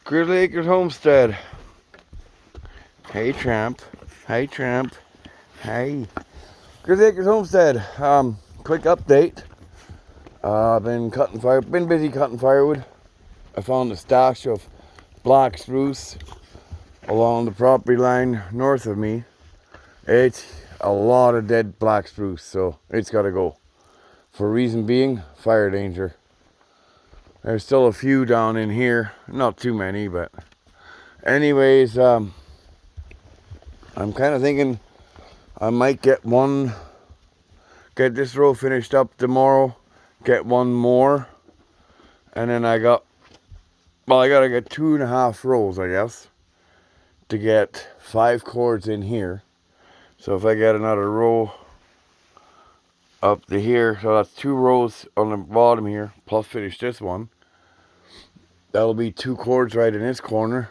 Grizzly Acres Homestead. Hey, Tramp. Hey, Tramp. Hey. Grizzly Acres Homestead. Quick update. I've been busy cutting firewood. I found a stash of black spruce along the property line north of me. It's a lot of dead black spruce, so it's got to go. For reason being, fire danger. There's still a few down in here. Not too many, but anyways, I'm kind of thinking I might get this row finished up tomorrow, get one more, and then I gotta get 2.5 rows, I guess, to get 5 cords in here. So if I get another row up to here, so that's 2 rows on the bottom here, plus finish this one. That'll be 2 cords right in this corner,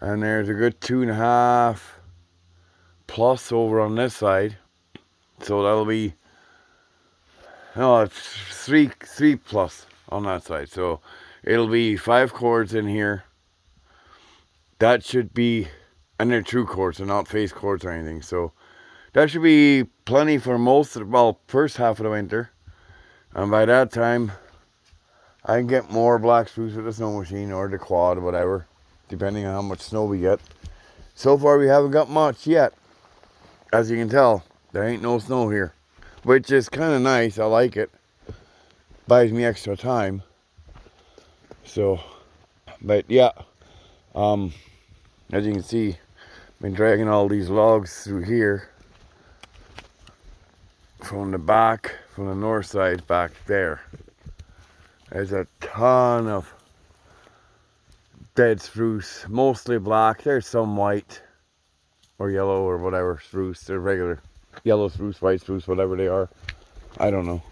and there's a good 2.5 plus over on this side. So that'll be, no, it's three plus on that side. So it'll be 5 cords in here. That should be, and they're true cords, they're not face cords or anything. So that should be plenty for first half of the winter. And by that time, I can get more black spruce with the snow machine or the quad or whatever, depending on how much snow we get. So far we haven't got much yet. As you can tell, there ain't no snow here, which is kind of nice. I like it. Buys me extra time. So, but yeah, as you can see, I've been dragging all these logs through here from the north side back there. There's a ton of dead spruce, mostly black. There's some white or yellow or whatever spruce. They're regular yellow spruce, white spruce, whatever they are. I don't know.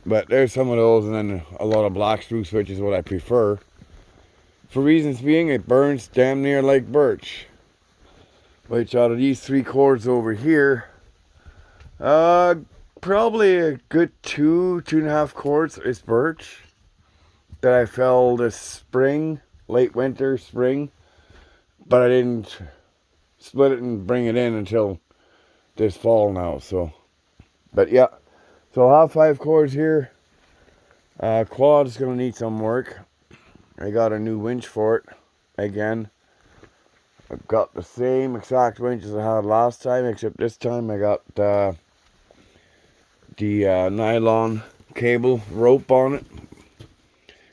But there's some of those, and then a lot of black spruce, which is what I prefer. For reasons being, it burns damn near like birch. Which out of these 3 cords over here, probably a good 2.5 cords is birch that I felled this spring, late winter, spring. But I didn't split it and bring it in until this fall now. So, but yeah. So I'll have 5 cords here. Quad is going to need some work. I got a new winch for it again. I've got the same exact winch as I had last time, except this time I got the nylon cable rope on it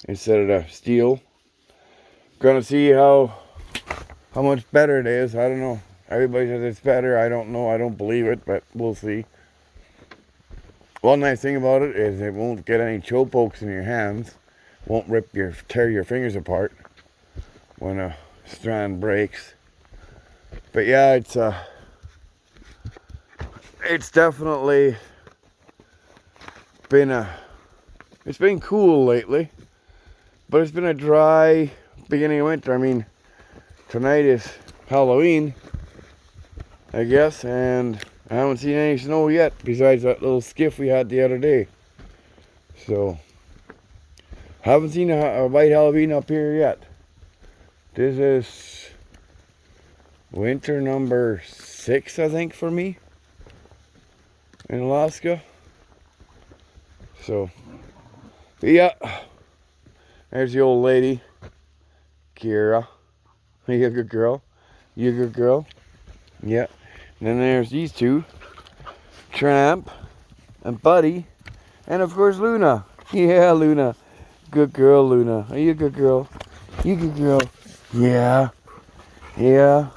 instead of the steel. Gonna see how much better it is. I don't know. Everybody says it's better. I don't know. I don't believe it, but we'll see. One nice thing about it is it won't get any choke pokes in your hands. Won't tear your fingers apart when a strand breaks. But yeah, it's definitely it's been cool lately, but it's been a dry beginning of winter. I mean, tonight is Halloween, I guess, and I haven't seen any snow yet besides that little skiff we had the other day. So, haven't seen a white Halloween up here yet. This is winter number 6, I think, for me in Alaska. So, yeah, there's the old lady, Kira. You a good girl? You a good girl? Yeah. And then there's these 2, Tramp and Buddy, and of course Luna. Yeah, Luna. Good girl, Luna. Are you a good girl? You a good girl? Yeah. Yeah.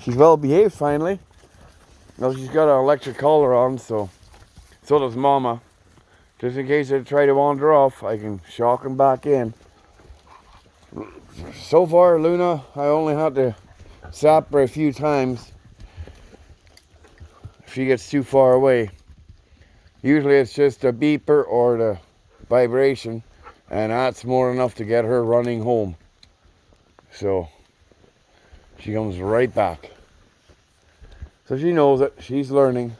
She's well behaved finally. Well, she's got an electric collar on, so does Mama. Just in case they try to wander off, I can shock them back in. So far, Luna, I only had to zap her a few times if she gets too far away. Usually it's just a beeper or the vibration, and that's more than enough to get her running home. So she comes right back. So she knows it. She's learning.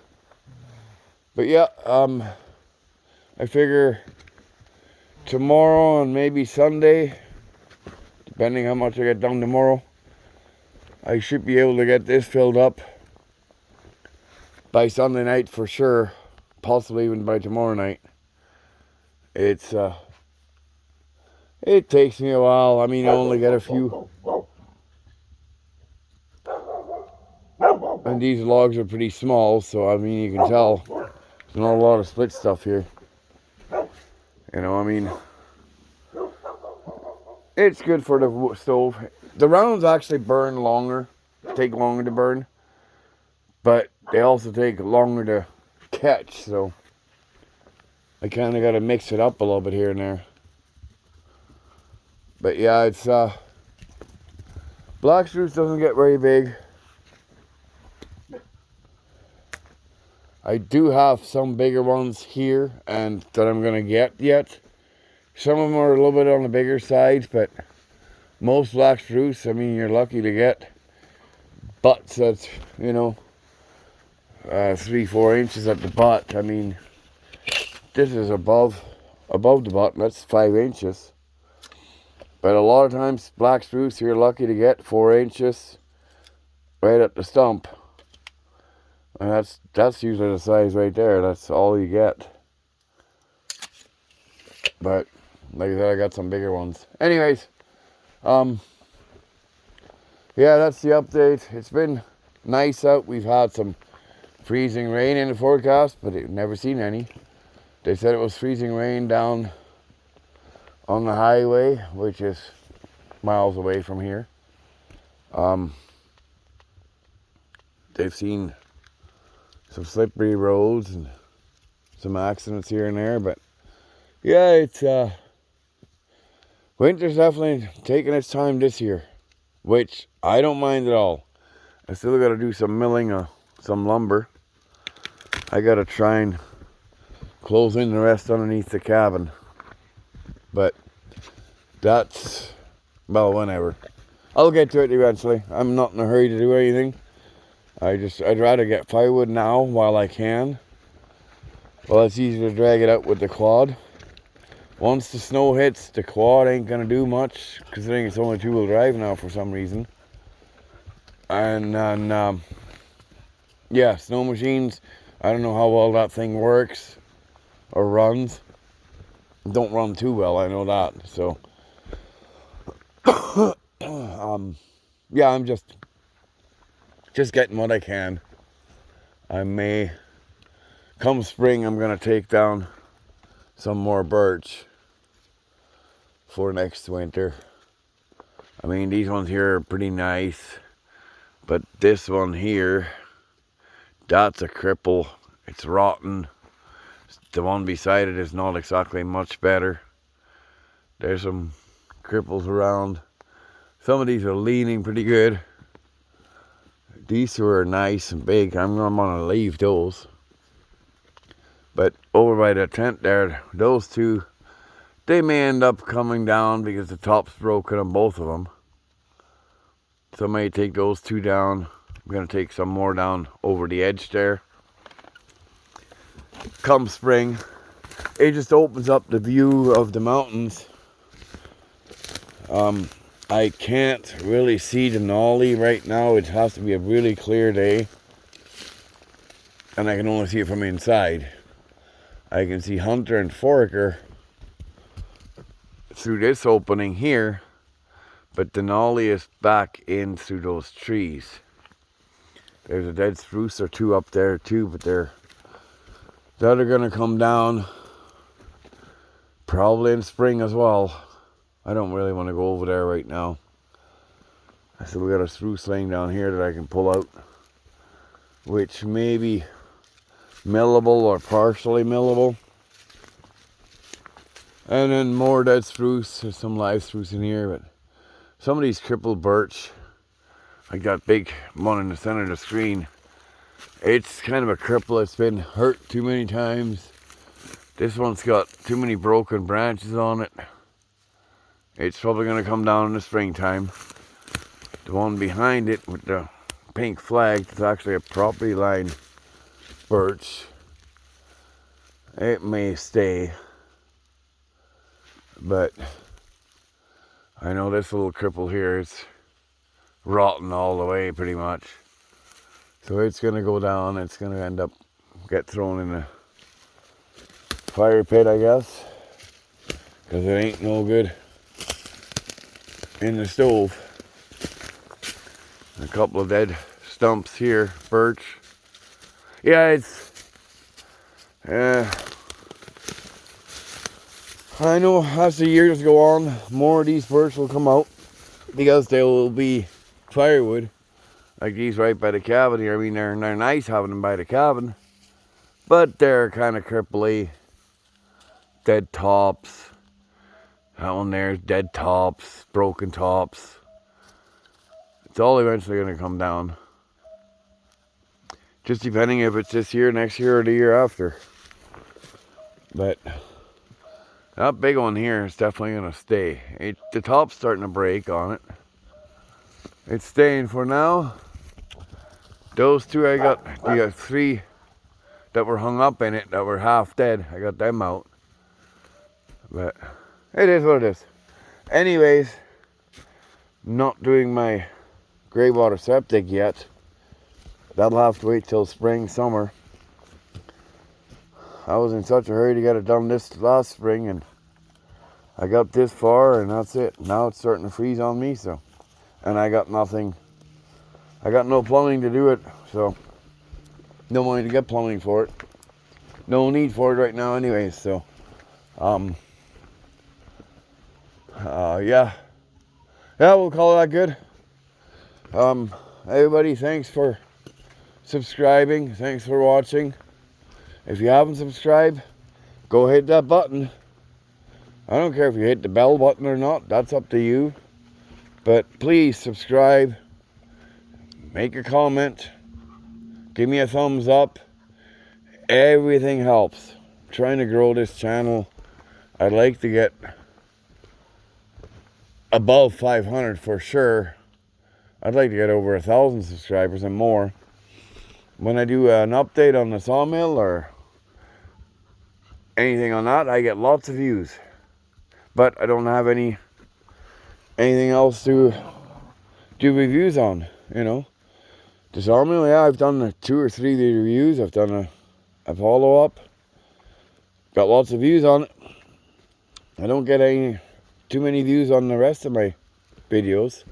But yeah, I figure tomorrow and maybe Sunday, depending how much I get done tomorrow, I should be able to get this filled up by Sunday night for sure, possibly even by tomorrow night. It takes me a while. I mean, I only get a few, and these logs are pretty small, so I mean, you can tell there's not a lot of split stuff here. You know, I mean, it's good for the stove. The rounds actually burn longer, take longer to burn, but they also take longer to catch, so I kind of got to mix it up a little bit here and there. But yeah, it's black spruce doesn't get very big. I do have some bigger ones here and that I'm gonna get yet. Some of them are a little bit on the bigger side, but most black spruce, I mean, you're lucky to get butts that's, you know, 3-4 inches at the butt. I mean, this is above the butt, and that's 5 inches. But a lot of times, black spruce, you're lucky to get 4 inches right at the stump. And that's usually the size right there. That's all you get. But like I said, I got some bigger ones. Anyways, yeah, that's the update. It's been nice out. We've had some freezing rain in the forecast, but I've never seen any. They said it was freezing rain down on the highway, which is miles away from here. They've seen some slippery roads and some accidents here and there, but yeah, it's winter's definitely taking its time this year, which I don't mind at all. I still got to do some milling of some lumber. I got to try and close in the rest underneath the cabin, but that's, well, whenever. I'll get to it eventually. I'm not in a hurry to do anything. I'd rather get firewood now while I can. Well, it's easy to drag it out with the quad. Once the snow hits, the quad ain't gonna do much, considering it's only 2-wheel drive now for some reason. And then, yeah, snow machines, I don't know how well that thing works or runs. Don't run too well, I know that. So, yeah, I'm just getting what I can. I may, come spring, I'm gonna take down some more birch for next winter. I mean, these ones here are pretty nice, but this one here, that's a cripple. It's rotten. The one beside it is not exactly much better. There's some cripples around. Some of these are leaning pretty good. These two are nice and big. I'm gonna leave those. But over by the tent there, those two, they may end up coming down because the top's broken on both of them. So I may take those two down. I'm gonna take some more down over the edge there. Come spring, it just opens up the view of the mountains. I can't really see Denali right now. It has to be a really clear day. And I can only see it from inside. I can see Hunter and Foraker through this opening here. But Denali is back in through those trees. There's a dead spruce or two up there too, but they're gonna come down probably in spring as well. I don't really want to go over there right now. So we got a spruce laying down here that I can pull out, which may be millable or partially millable. And then more dead spruce. There's some live spruce in here, but some of these crippled birch, like that big one in the center of the screen, it's kind of a cripple. It's been hurt too many times. This one's got too many broken branches on it. It's probably going to come down in the springtime. The one behind it with the pink flag is actually a property line birch. It may stay, but I know this little cripple here is rotten all the way pretty much. So it's going to go down. It's going to end up get thrown in a fire pit, I guess. Because it ain't no good in the stove. A couple of dead stumps here, birch. Yeah, it's... I know as the years go on, more of these birch will come out because they will be firewood. Like these right by the cabin here. I mean, they're nice having them by the cabin, but they're kind of cripply. Dead tops. That one there's dead tops, broken tops. It's all eventually going to come down. Just depending if it's this year, next year, or the year after. But that big one here is definitely going to stay. The top's starting to break on it. It's staying for now. Those two I got, the 3 that were hung up in it that were half dead. I got them out. But it is what it is. Anyways, not doing my grey water septic yet. That'll have to wait till spring, summer. I was in such a hurry to get it done this last spring, and I got this far, and that's it. Now it's starting to freeze on me, so. And I got nothing. I got no plumbing to do it, so. No money to get plumbing for it. No need for it right now anyways, so. Yeah. Yeah, we'll call that good. Everybody, thanks for subscribing. Thanks for watching. If you haven't subscribed, go hit that button. I don't care if you hit the bell button or not. That's up to you. But please subscribe. Make a comment. Give me a thumbs up. Everything helps. I'm trying to grow this channel. I'd like to get above 500 for sure. I'd like to get over 1,000 subscribers and more. When I do an update on the sawmill or anything on that, I get lots of views. But I don't have anything else to do reviews on, you know. The sawmill, yeah, I've done 2 or 3 reviews. I've done a follow-up. Got lots of views on it. I don't get too many views on the rest of my videos.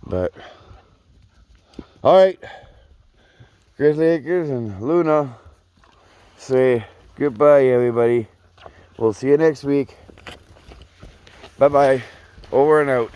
But, alright. Grizzly Acres and Luna say goodbye, everybody. We'll see you next week. Bye-bye. Over and out.